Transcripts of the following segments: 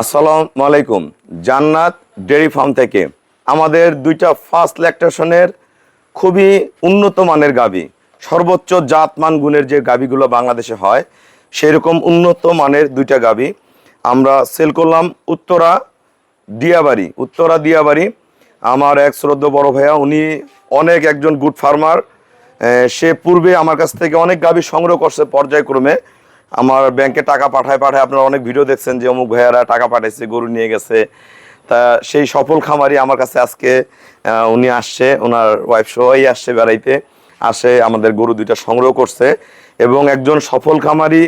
আসসালামু আলাইকুম। জান্নাত ডেয়ারি ফার্ম থেকে আমাদের দুইটা ফার্স্ট ল্যাকটেশনের খুবই উন্নত মানের গাভী, সর্বোচ্চ জাতমান গুণের যে গাভীগুলো বাংলাদেশে হয় সেরকম উন্নত মানের দুইটা গাভী আমরা সেল করলাম উত্তরা দিয়াবাড়ি। আমার এক শ্রদ্ধ বড় ভাইয়া, উনি অনেক একজন গুড ফার্মার। সে পূর্বে আমার কাছ থেকে অনেক গাভী সংগ্রহ করছে পর্যায়ক্রমে। আমার ব্যাংকে টাকা পাঠায় আপনারা অনেক ভিডিও দেখছেন যে অমুক ভাইয়ারা টাকা পাঠাইছে, গরু নিয়ে গেছে। তা সেই সফল খামারি আমার কাছে আজকে উনি আসছে, ওনার ওয়াইফ সবাই আসছে বেড়াইতে, আসে আমাদের গরু দুইটা সংগ্রহ করছে। এবং একজন সফল খামারি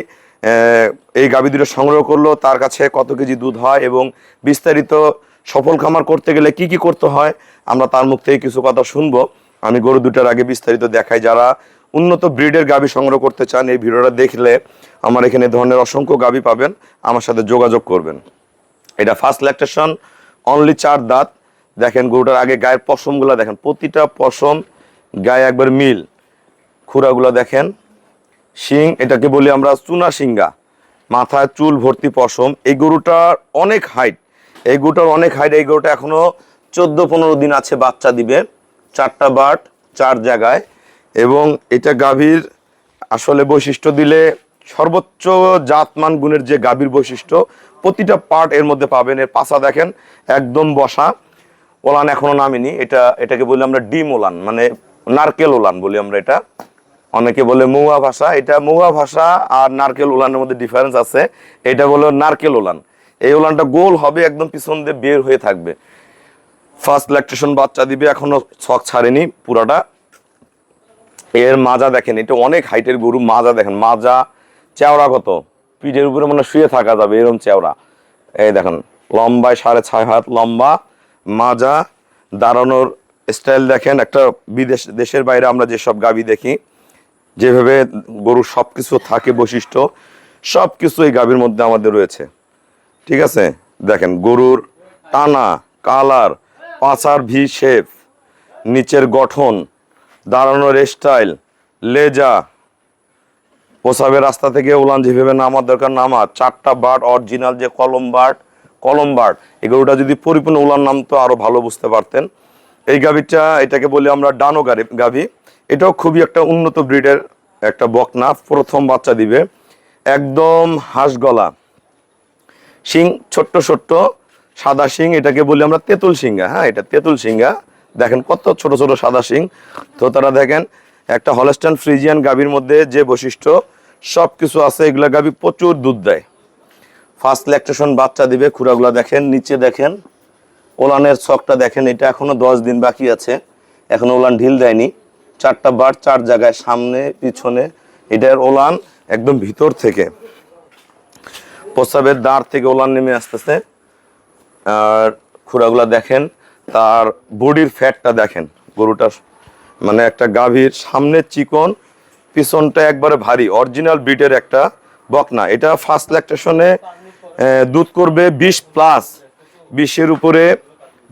এই গাভী দুটো সংগ্রহ করলো, তার কাছে কত কেজি দুধ হয় এবং বিস্তারিত সফল খামার করতে গেলে কি কি করতে হয় আমরা তার মুখ থেকে কিছু কথা শুনবো। আমি গরু দুটার আগে বিস্তারিত দেখাই। যারা উন্নত ব্রিডের গাভী সংগ্রহ করতে চান এই ভিডিওটা দেখলে আমার এখানে ধরনের অসংখ্য গাভী পাবেন, আমার সাথে যোগাযোগ করবেন। এটা ফার্স্ট ল্যাকটেশন, অনলি 4 দাঁত। দেখেন গরুটার আগে গায়ের পশমগুলো দেখেন, প্রতিটা পশম গায়ে একবার মিল। খুরাগুলো দেখেন, শিং এটাকে বলি আমরা চুনা শিঙ্গা, মাথায় চুল ভর্তি পশম। এই গরুটার অনেক হাইট, এই গরুটা এখনো 14-15 দিন আছে, বাচ্চা দিবে। 4টা বাট 4 জায়গায়। এবং এটা গাভীর আসলে বৈশিষ্ট্য দিলে সর্বোচ্চ জাতমান গুণের যে গাভীর বৈশিষ্ট্য প্রতিটা পার্ট এর মধ্যে পাবেন। এর পাছা দেখেন একদম বসা, ওলান এখনো নামেনি। এটাকে বলি আমরা ডিম ওলান, মানে নারকেল ওলান বলি আমরা এটা। অনেকে বলে মৌয়া ভাষা, এটা মৌয়া ভাষা আর নারকেল ওলানের মধ্যে ডিফারেন্স আছে। এটা বলে নারকেল ওলান। এই ওলানটা গোল হবে, একদম পিছন দিয়ে বের হয়ে থাকবে। ফার্স্ট ল্যাকটেশন, বাচ্চা দিবে, এখনো ছক ছাড়েনি পুরাটা। এর মাজা দেখেন, এটা অনেক হাইটের গরু। মাজা দেখেন, মাজা চেওড়া কত, পিঠের উপরে মানে শুয়ে থাকা যাবে এরকম চেওড়া। এই দেখেন লম্বায় 6.5 হাত লম্বা মাজা। দাঁড়ানোর স্টাইল দেখেন, একটা দেশের বাইরে আমরা যেসব গাভী দেখি যেভাবে গরুর সবকিছু থাকে, বৈশিষ্ট্য সবকিছু এই গাভীর মধ্যে আমাদের রয়েছে। ঠিক আছে, দেখেন গরুর টানা, কালার, পাছার ভি শেপ, নিচের গঠন, দাঁড়ানোর স্টাইল, লেজা, প্রসাবের রাস্তা থেকে উলান যেভাবে নামার দরকার নামা। 4টা বাট অরিজিনাল যে কলম বাট, এই গরুটা যদি পরিপূর্ণ উলান নামতো আরো ভালো বুঝতে পারতেন। এই গাভীটা, এটাকে বলি আমরা ডানো গাভী। এটাও খুবই একটা উন্নত ব্রিডের একটা বকনা, প্রথম বাচ্চা দিবে। একদম হাঁস গলা, শিং ছোট্ট ছোট্ট সাদা শিং, এটাকে বলি আমরা তেঁতুল শিঙ্গা। হ্যাঁ, এটা তেঁতুল শিঙ্গা। দেখেন কত ছোট ছোট সাদা শিং। তো তারা দেখেন একটা হলস্টাইন ফ্রিজিয়ান গাভীর মধ্যে যে বৈশিষ্ট্য সব কিছু আছে। এগুলা গাভী প্রচুর দুধ দেয়। ফার্স্ট ল্যাকটেশন, বাচ্চা দিবে। খুরাগুলা দেখেন, নিচে দেখেন ওলানের ছকটা দেখেন, এটা এখনো 10 দিন বাকি আছে, এখনো ওলান ঢিল দেয়নি। 4টা বাট 4 জায়গায়, সামনে পিছনে। এটার ওলান একদম ভিতর থেকে, প্রস্রাবের দাঁড় থেকে ওলান নেমে আসতেছে। আর খুরাগুলা দেখেন, তার বডির ফ্যাটটা দেখেন। গরুটার মানে একটা গাভীর সামনের চিকন, পিছনটা একবারে ভারী, অরিজিনাল ব্রিডের একটা বকনা। এটা ফার্স্ট ল্যাকটেশনে দুধ করবে 20+, 20-এর উপরে,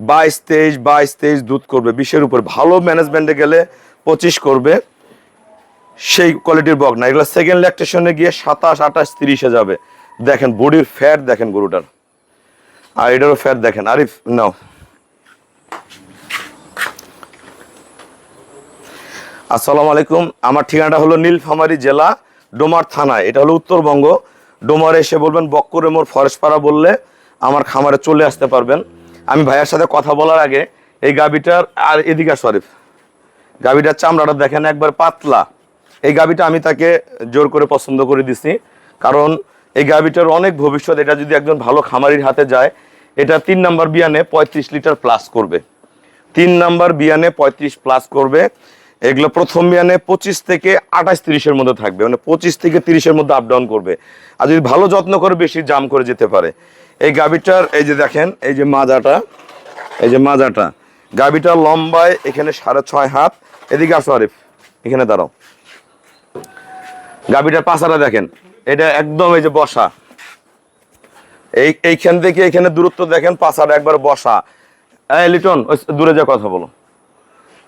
22-23 দুধ করবে 20-এর উপরে। ভালো ম্যানেজমেন্টে গেলে 25 করবে, সেই কোয়ালিটির বকনা। এগুলো সেকেন্ড ল্যাকটেশনে গিয়ে 27-28-30-এ যাবে। দেখেন বডির ফ্যাট দেখেন গরুটার, আর এটারও ফ্যাট দেখেন। আরিফ নাও। আসসালামু আলাইকুম। আমার ঠিকানাটা হলো নীলফামারী জেলা, ডোমার থানায়। এটা হলো উত্তরবঙ্গ। ডোমারে এসে বলবেন বক্করে মোড় ফরেস্টপাড়া বললে আমার খামারে চলে আসতে পারবেন। আমি ভাইয়ার সাথে কথা বলার আগে এই গাভীটার, আর এদিকে শরীফ, গাভীটার চামড়াটা দেখেন একবার পাতলা। এই গাভীটা আমি তাকে জোর করে পছন্দ করে দিছি, কারণ এই গাভীটার অনেক ভবিষ্যৎ। এটা যদি একজন ভালো খামারির হাতে যায়, এটা 3 নাম্বার বিয়ানে 35 লিটার প্লাস করবে। 3 নাম্বার বিয়ানে 35+ করবে। এগুলো প্রথম বিয়ানে 25 থেকে 28-30-এর মধ্যে থাকবে, মানে 25 থেকে 30-এর মধ্যে আপ ডাউন করবে। আর যদি ভালো যত্ন করে বেশি জাম করে যেতে পারে। এই গাভীটার এই যে দেখেন, এই যে মাজাটা, গাভীটার লম্বায় এখানে 6.5 হাত। এদিকে আসো আরিফ, এখানে দাঁড়াও। গাভীটার পাছাটা দেখেন, এটা একদম এই যে বসা। এইখান থেকে এখানে দূরত্ব দেখেন, পাছাটা একবার বসা। লিটন দূরে যা কথা বলো।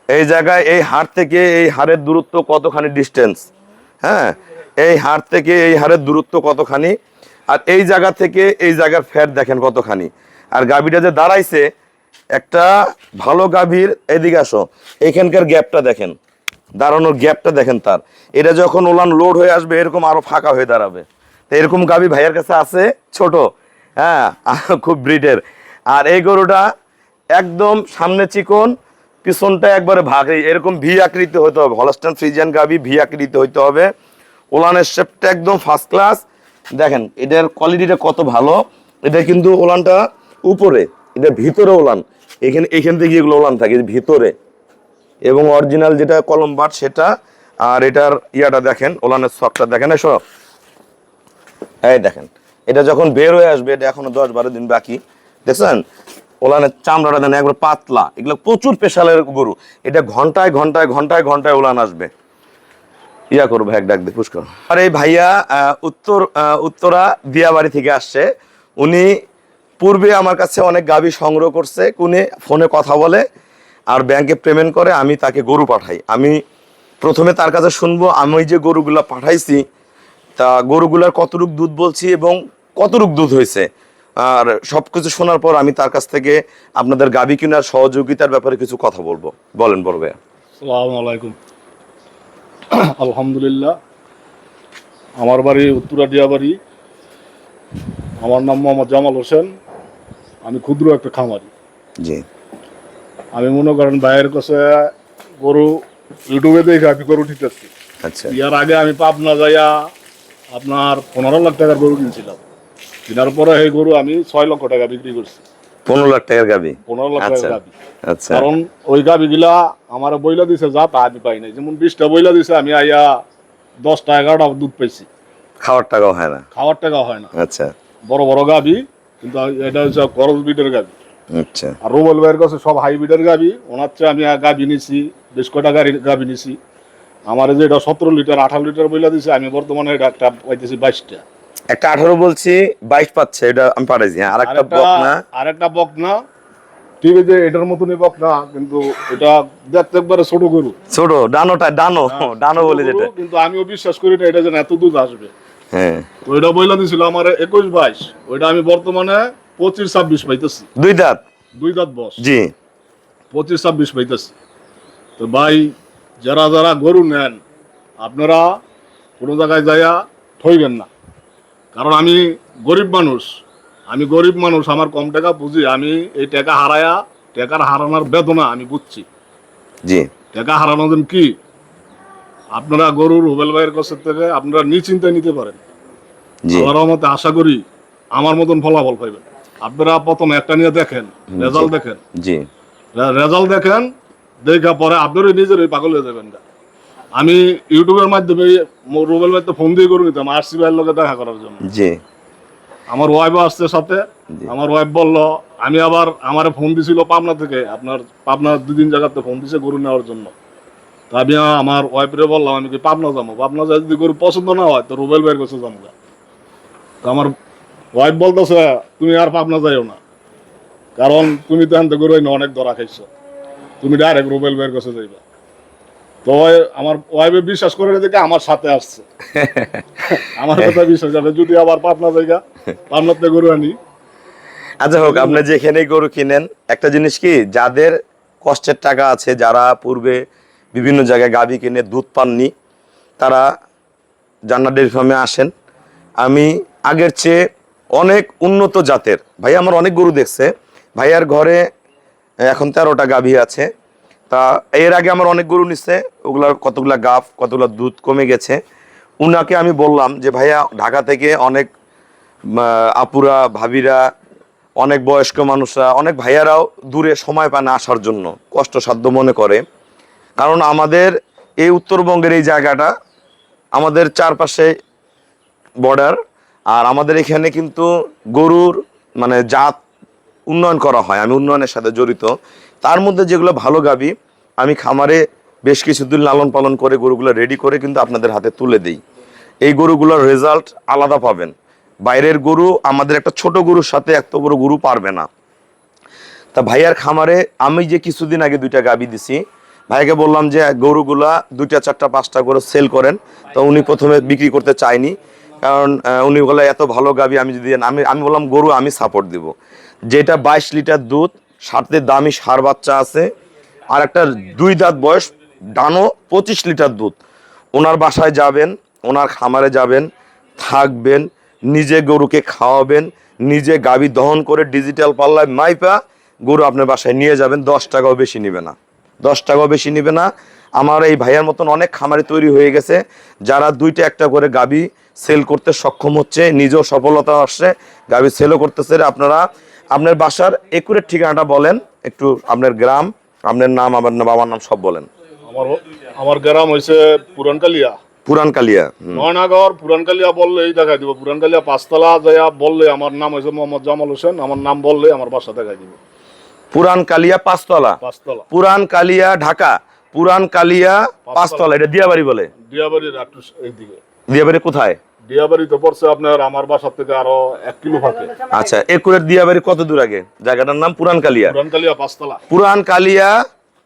এই জায়গায় এই হাড় থেকে এই হাড়ের দূরত্ব কতখানি ডিস্টেন্স, হ্যাঁ, এই হাড় থেকে এই হাড়ের দূরত্ব কতখানি। আর এই জায়গা থেকে এই জায়গার ফ্যাট দেখেন কতখানি। আর গাভীটা যে দাঁড়াইছে, একটা ভালো গাভীর, এদিকে আসো, এইখানকার গ্যাপটা দেখেন, দাঁড়ানোর গ্যাপটা দেখেন তার। এটা যখন ওলান লোড হয়ে আসবে এরকম আরো ফাঁকা হয়ে দাঁড়াবে। তো এরকম গাভী ভাইয়ের কাছে আছে, ছোট, হ্যাঁ, খুব ব্রিডের। আর এই গরুটা একদম সামনে চিকন, পিছনটা একবারে ভাগ, এরকম ভি আকৃতি হতে হবে। হলস্টাইন ফ্রিজিয়ান গাভী ভি আকৃতি হইতে হবে। ওলানের শেপটা একদম ফার্স্ট ক্লাস। দেখেন এটার কোয়ালিটিটা কত ভালো। এটা কিন্তু ওলানটা উপরে, এটা ভিতরে ওলান, এখান থেকে এগুলো ওলান থাকে ভিতরে, এবং অরিজিনাল যেটা কলম বাট সেটা। আর এটার ইয়াটা দেখেন, ওলানের শকটা দেখেন, এসব এই দেখেন, এটা যখন বের হয়ে আসবে, এটা এখনো 10-12 দিন বাকি, দেখছেন ওলানের চামড়াটা দেন একবার পাতলা। এগুলো প্রচুর পেশালের গরু। এটা ঘন্টায় ঘন্টায় ঘন্টায় ঘন্টায় ওলান আসবে। ইয়া করবো, এক ডাক দিয়ে পুষ্কর। আর এই ভাইয়া উত্তরা দিয়াবাড়ি থেকে আসছে। উনি পূর্বে আমার কাছে অনেক গাভী সংগ্রহ করছে, উনি ফোনে কথা বলে আর ব্যাংকে পেমেন্ট করে, আমি তাকে গরু পাঠাই। আমি প্রথমে তার কাছে শুনবো আমি যে গরুগুলা পাঠাইছি তা গরুগুলার কতটুক দুধ বলছি এবং কতটুক দুধ হয়েছে, আর সবকিছু শোনার পর আমি তার কাছ থেকে আপনাদের গাভী কেনার সহযোগিতার ব্যাপারে কিছু কথা বলবো। বলেন বড় ভাইয়া। আসসালামু আলাইকুম। আলহামদুলিল্লাহ, আমার বাড়ি উত্তরা দিয়াবাড়ি। আমার নাম মোহাম্মদ জামাল হোসেন। আমি ক্ষুদ্র একটা খামারি। জি। আমি মনে করেন ভাইয়ের কাছে গরু ইউটিউবে দেখে আমি গরু ঠিক আছি। আচ্ছা। ইয়ার আগে আমি পাবনা যাইয়া আপনার 15 লাখ টাকার গরু কিনছিলাম। কেনার পরে এই গরু আমি 6 লক্ষ টাকা বিক্রি করছি। 15 লাখ টাকার গাভী? 15 লাখ টাকার গাভী। আচ্ছা। কারণ ওই গাভীগুলা আমার বইলা দিছে যা তা আমি পাই নাই। যেমন 20টা বইলা দিছে, আমি আইয়া 10টা 11টা দুধ পাইছি। খাওয়ার টাকাও হয় না? খাওয়ার টাকা হয় না। আচ্ছা। বড় বড় গাভী, কিন্তু এটা হচ্ছে করজ বিটের গাভী। আচ্ছা। আর রুবেল ভাইয়ের কাছে সব হাইব্রিডের গাভী। ওনার চেয়ে আমি গাভী নিছি, বেশ কটা গাভী নিছি। আমার যে এটা 17 লিটার 18 লিটার বইলা দিছে, আমি বর্তমানে এটা একটা পাইতেছি 22টা। একটা 18 বলছি, 22 পাচ্ছে, এটা আমি পাঠাইছি। হ্যাঁ, আরেকটা বকনা। আরেকটা বকনা, ঠিক আছে, এটার মতনই বকনা, কিন্তু এটা দেখতে একবারে ছোট গরু। ছোট, ডানো বলে যেটা। কিন্তু আমিও বিশ্বাস করি না এটা যেন এত দুধ আসবে। হ্যাঁ। তো এটা বইলা দিছিল আমার 21-22, ওইটা আমি বর্তমানে 25-26 পাইতেছি। দুই দাঁত বস। জি। 25-26 পাইতেছি। তো ভাই, যারা যারা গরু নেন, আপনারা কোনো জায়গায় যাইয়া ঠইবেন না। কারণ আমি গরিব মানুষ, আমার কম টাকা বুঝি। আমি এই টাকা হারায়া, টাকার হারানোর বেদনা আমি বুঝছি। জি। টাকা হারানো দিন কি, আপনারা গরুর রুবেল ভাইয়ের কাছ থেকে আপনারা নিশ্চিন্তায় নিতে পারেন। আল্লাহর রহমতে আশা করি আমার মতন ফলাফল পাইবেন। আপনারা প্রথমে একটা নিয়ে দেখেন, রেজাল্ট দেখেন। জি। রেজাল্ট দেখেন, দেখা পরে আপনারই নিজেরই পাগল হয়ে যাবেন। আমি ইউটিউবের মাধ্যমে রুবেল ভাই তো ফোন দিয়ে গরু নিতাম আরসি ভাইয়ের লোকে দেখা করার জন্য। জি। আমার ওয়াইফও আসছে সাথে। আমার ওয়াইফ বললো, আমি আবার আমার ফোন দিছিল পাবনা থেকে, আপনার পাবনা 2-3 জায়গাতে ফোন দিছে গরু নেওয়ার জন্য। তা আমি আমার ওয়াইফরে বললাম আমি কি পাবনা যাবো, পাবনা যাই যদি গরু পছন্দ না হয় তো রুবেল ভাইয়ের কাছে যাবো। তো আমার ওয়াইফ বলতেছে তুমি আর পাবনা যাইও না, কারণ তুমি তো আনতে গরু অনেক ধরা খাইছো, তুমি ডাইরেক্ট রুবেল ভাইয়ের কাছে যাইবা। তো আমার ওয়াইফে বিশ্বাস করে দেখে আমার সাথে আসছে। আমার কথা বিশ্বাস করে যদি আবার পাবনা জায়গা, পাবনাতে গরু আনি। আচ্ছা হোক, আপনি যেখানে গরু কিনেন, একটা জিনিস কি, যাদের কষ্টের টাকা আছে, যারা পূর্বে বিভিন্ন জায়গায় গাভী কিনে দুধ পাননি, তারা জান্নাত ডেইরি ফার্মে আসেন। আমি আগের চেয়ে অনেক উন্নত জাতের, ভাই আমার অনেক গরু দেখছে। ভাইয়ার ঘরে এখন 13টা গাভী আছে। তা এর আগে আমার অনেক গরু নিচ্ছে, ওগুলার কতগুলা গাভ, কতগুলা দুধ কমে গেছে। উনাকে আমি বললাম যে ভাইয়া, ঢাকা থেকে অনেক আপুরা, ভাবিরা, অনেক বয়স্ক মানুষরা, অনেক ভাইয়ারাও দূরে সময় পায় না আসার জন্য, কষ্টসাধ্য মনে করে। কারণ আমাদের এই উত্তরবঙ্গের এই জায়গাটা, আমাদের চারপাশে বর্ডার, আর আমাদের এখানে কিন্তু গরুর মানে জাত উন্নয়ন করা হয়, আমি উন্নয়নের সাথে জড়িত। তার মধ্যে যেগুলো ভালো গাভী, আমি খামারে বেশ কিছুদিন লালন পালন করে গরুগুলো রেডি করে কিন্তু আপনাদের হাতে তুলে দিই। এই গরুগুলোর রেজাল্ট আলাদা পাবেন। বাইরের গরু আমাদের একটা ছোট গরুর সাথে এত বড় গরু পারবে না। তা ভাইয়ার খামারে আমি যে কিছুদিন আগে 2টা গাভী দিছি, ভাইকে বললাম যে গরুগুলা 2টা 4টা 5টা করে সেল করেন। তো উনি প্রথমে বিক্রি করতে চায়নি, কারণ উনি বলে এত ভালো গাভী আমি যদি আমি বললাম গরু আমি সাপোর্ট দিব। যেটা 22 লিটার দুধ, সাথে দামি ষাঁড় বাচ্চা আছে, আর একটা 2 দাঁত বয়স ডানো 25 লিটার দুধ। ওনার বাসায় যাবেন, ওনার খামারে যাবেন, থাকবেন, নিজে গরুকে খাওয়াবেন, নিজে গাভী দহন করে ডিজিটাল পাল্লায় মাইপা গরু আপনার বাসায় নিয়ে যাবেন। 10 টাকাও বেশি নিবে না, 10 টাকাও বেশি নিবে না। আমার এই ভাইয়ার মতন অনেক খামারি তৈরি হয়ে গেছে যারা 2টা 1টা করে গাভী সেল করতে সক্ষম হচ্ছে, নিজেও সফলতা আসছে, গাভী সেলও করতেছে। আপনারা আপনার বাসার একুরেট ঠিকানাটা বলেন একটু, আপনার গ্রাম, আপনার নাম, আমার বাবার নাম সব বলেন। আমার গ্রাম হয়েছে পুরানকালিয়া। পুরানকালিয়া, নয়নাগর পুরানকালিয়া বললেই দেখাই দিব। পুরানকালিয়া 5 তলা যাইয়া বললে আমার নাম হয়েছে মোহাম্মদ জামাল হোসেন, আমার নাম বললে আমার বাসা দেখাই দিব। পুরানকালিয়া 5 তলা, 5 তলা, পুরানকালিয়া ঢাকা, পুরানকালিয়া 5 তলা। এটা দিয়াবাড়ি বলে? দিয়াবাড়ির একটু এইদিকে। দিয়াবাড়ি কোথায়? দিয়াবাড়ি তো পড়ছে আপনার আমার বাসা থেকে আরো 1 কিলো ফাঁকে। আচ্ছা, একুরেট দিয়াবাড়ি কত দূর আগে? জায়গাটার নাম পুরানকালিয়া। পুরানকালিয়া 5 তলা। পুরানকালিয়া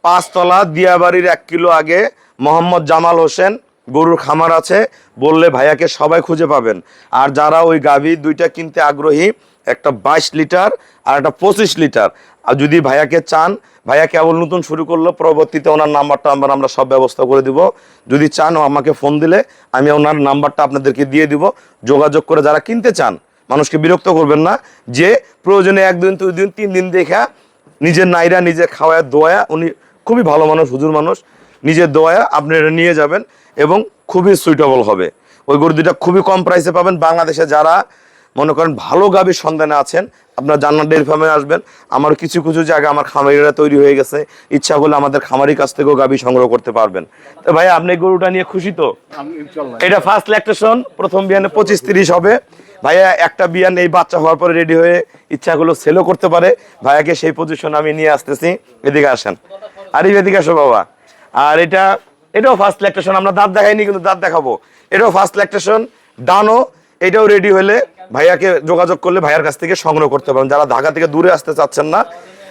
5 তলা, দিয়াবাড়ির 1 কিলো আগে মোহাম্মদ জামাল হোসেন গরুর খামার আছে, বললে ভাইয়াকে সবাই খুঁজে পাবেন। আর যারা ওই গাভী 2টা কিনতে আগ্রহী, একটা 22 লিটার আর একটা 25 লিটার, আর যদি ভাইয়াকে চান, ভাইয়া কেবল নতুন শুরু করলো, পরবর্তীতে ওনার নাম্বারটা আমরা সব ব্যবস্থা করে দিব। যদি চান আমাকে ফোন দিলে আমি ওনার নাম্বারটা আপনাদেরকে দিয়ে দিব, যোগাযোগ করে যারা কিনতে চান। মানুষকে বিরক্ত করবেন না, যে প্রয়োজনে 1 দিন 2 দিন 3 দিন দেখা নিজের নাইরা নিজে খাওয়ায় দোয়া, উনি খুবই ভালো মানুষ, হুজুর মানুষ, নিজের দোয়া আপনি এটা নিয়ে যাবেন এবং খুবই সুইটেবল হবে। ওই গরু 2টা খুবই কম প্রাইসে পাবেন। বাংলাদেশে যারা মনে করেন ভালো গাভীর সন্ধানে আছেন, আপনার জান্নাত ডেইরি ফার্মে আসবেন। আমার কিছু কিছু জায়গা আমার খামারিরা তৈরি হয়ে গেছে, ইচ্ছা করলে আমাদের খামারির কাছ থেকেও গাভী সংগ্রহ করতে পারবেন। তো ভাই আপনি গরুটা নিয়ে খুশি তো? এটা ফার্স্ট ল্যাকটেশন, প্রথম বিয়ানে 25-30 হবে। ভাইয়া একটা বিয়ান এই বাচ্চা হওয়ার পরে রেডি হয়ে ইচ্ছা করলো সেলও করতে পারে। ভাইয়াকে সেই পজিশন আমি নিয়ে আসতেছি। এদিকে আসেন, আর এদিকে আসো বাবা। আর এটাও ফার্স্ট ল্যাকটেশন, আমরা দাঁত দেখাইনি কিন্তু দাঁত দেখাবো। এটাও ফার্স্ট ল্যাকটেশন, ডানো। এটাও রেডি হলে ভাইয়াকে যোগাযোগ করলে ভাইয়ার কাছ থেকে সংগ্রহ করতে পারেন। যারা ঢাকা থেকে দূরে আসতে চাচ্ছেন না,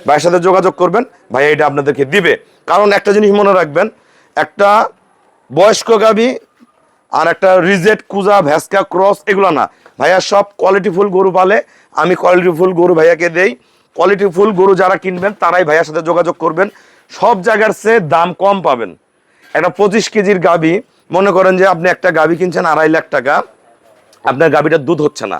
ভাইয়ের সাথে যোগাযোগ করবেন, ভাইয়া এটা আপনাদেরকে দিবে। কারণ একটা জিনিস মনে রাখবেন, একটা বয়স্ক গাভী আর একটা রিজেট, কুজা, ভ্যাসকা, ক্রস এগুলো না, ভাইয়া সব কোয়ালিটিফুল গরু পালে। আমি কোয়ালিটিফুল গরু ভাইয়াকে দেই। কোয়ালিটিফুল গরু যারা কিনবেন তারাই ভাইয়ার সাথে যোগাযোগ করবেন, সব জায়গার চেয়ে দাম কম পাবেন। একটা 25 কেজির গাভী, মনে করেন যে আপনি একটা গাভী কিনছেন 2.5 লাখ টাকা, আপনার গাভীটার দুধ হচ্ছে না,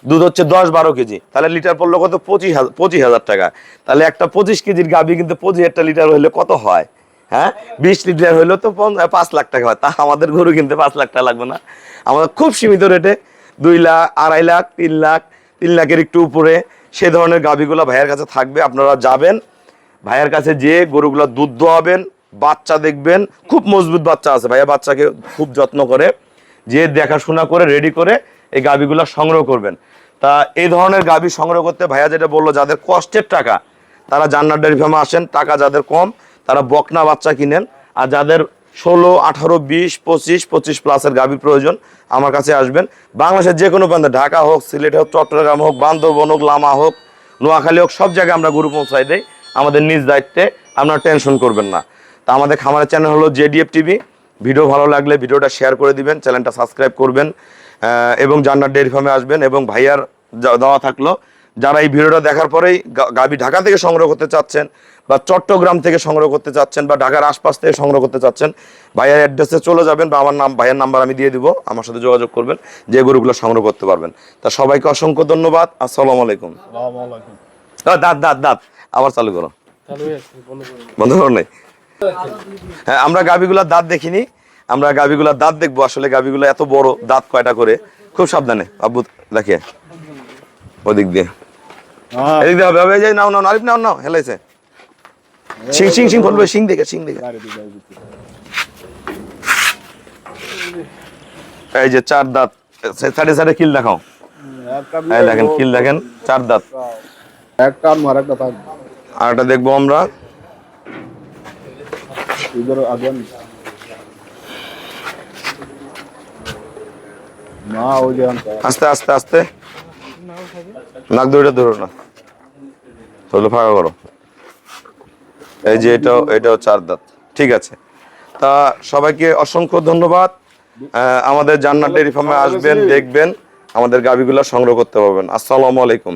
দুধ হচ্ছে 10-12 কেজি, তাহলে লিটার পড়লো কত? 25,000 টাকা। তাহলে একটা 25 কেজির গাভী কিন্তু 25 লিটার হইলে কত হয়? হ্যাঁ, 20 লিটার হইলে তো 5 লাখ টাকা হয়। তা আমাদের গরু কিনতে 5 লাখ টাকা লাগবে না, আমাদের খুব সীমিত রেটে 2 লাখ, 2.5 লাখ, 3 লাখ, 3 লাখের একটু উপরে সে ধরনের গাভীগুলো ভাইয়ের কাছে থাকবে। আপনারা যাবেন ভাইয়ের কাছে, যে গরুগুলো দুধ দোয়াবেন, বাচ্চা দেখবেন, খুব মজবুত বাচ্চা আছে, ভাইয়া বাচ্চাকে খুব যত্ন করে, যে দেখাশোনা করে রেডি করে এই গাভীগুলো সংগ্রহ করবেন। তা এই ধরনের গাভী সংগ্রহ করতে ভাইয়া যেটা বললো, যাদের কষ্টের টাকা তারা জান্নাত ডেইরি ফার্মে আসেন, টাকা যাদের কম তারা বকনা বাচ্চা কিনেন, আর যাদের 16, 18, 20, 25 প্লাসের গাভী প্রয়োজন আমার কাছে আসবেন। বাংলাদেশের যে কোনো প্রান্তে, ঢাকা হোক, সিলেট হোক, চট্টগ্রাম হোক, বান্দরবন হোক, লামা হোক, নোয়াখালী হোক, সব জায়গায় আমরা গরু পৌঁছাই দেই আমাদের নিজ দায়িত্বে, আপনারা টেনশন করবেন না। তা আমাদের খামারের চ্যানেল হলো জেডিএফ টিভি। ভিডিও ভালো লাগলে ভিডিওটা শেয়ার করে দিবেন, চ্যানেলটা সাবস্ক্রাইব করবেন, এবং জান্নাত ডেইরি ফার্মে আসবেন। এবং ভাইয়ার দেওয়া থাকলো, যারা এই ভিডিওটা দেখার পরেই গাভী ঢাকা থেকে সংগ্রহ করতে চাচ্ছেন, বা চট্টগ্রাম থেকে সংগ্রহ করতে চাচ্ছেন, বা ঢাকার আশপাশ থেকে সংগ্রহ করতে চাচ্ছেন, ভাইয়ার অ্যাড্রেসে চলে যাবেন, বা ভাইয়ার নাম্বার আমি দিয়ে দিব, আমার সাথে যোগাযোগ করবেন, যে গরুগুলো সংগ্রহ করতে পারবেন। তা সবাইকে অসংখ্য ধন্যবাদ। আসসালামু আলাইকুম। দাঁত আবার চালু করো, বন্ধ করো নাই। হ্যাঁ, আমরা গাভীগুলার দাঁত দেখিনি, আমরা গাভীগুলার দাঁত দেখবো। আসলে গাভীগুলো এত বড়, দাঁত কয়টা করে, খুব সাবধানে আব্বু দেখে, ওদিক দিয়ে এদিক দিয়ে হবে, হবে। নাও নাও আরিফ, নাও নাও, হেলাইছে সিং বলবে, সিং দেখে এই যে 4 দাঁত, সাইডে সাইডে কিল দেখাও, এই দেখেন কিল দেখেন, 4 দাঁত। একটা আর একটা থাকবে, আর একটা দেখবো আমরা। ইধর আগে না, ওই যে আস্তে আস্তে আস্তে, নাক দুইটা ধরো না, তাহলে ফাঁকা করো। এই যে এটাও 4 দাঁত। ঠিক আছে, তা সবাইকে অসংখ্য ধন্যবাদ। আমাদের জান্নাত ডেইরি ফার্মে আসবেন, দেখবেন, আমাদের গাভীগুলো সংগ্রহ করতে পারবেন। আসসালামু আলাইকুম।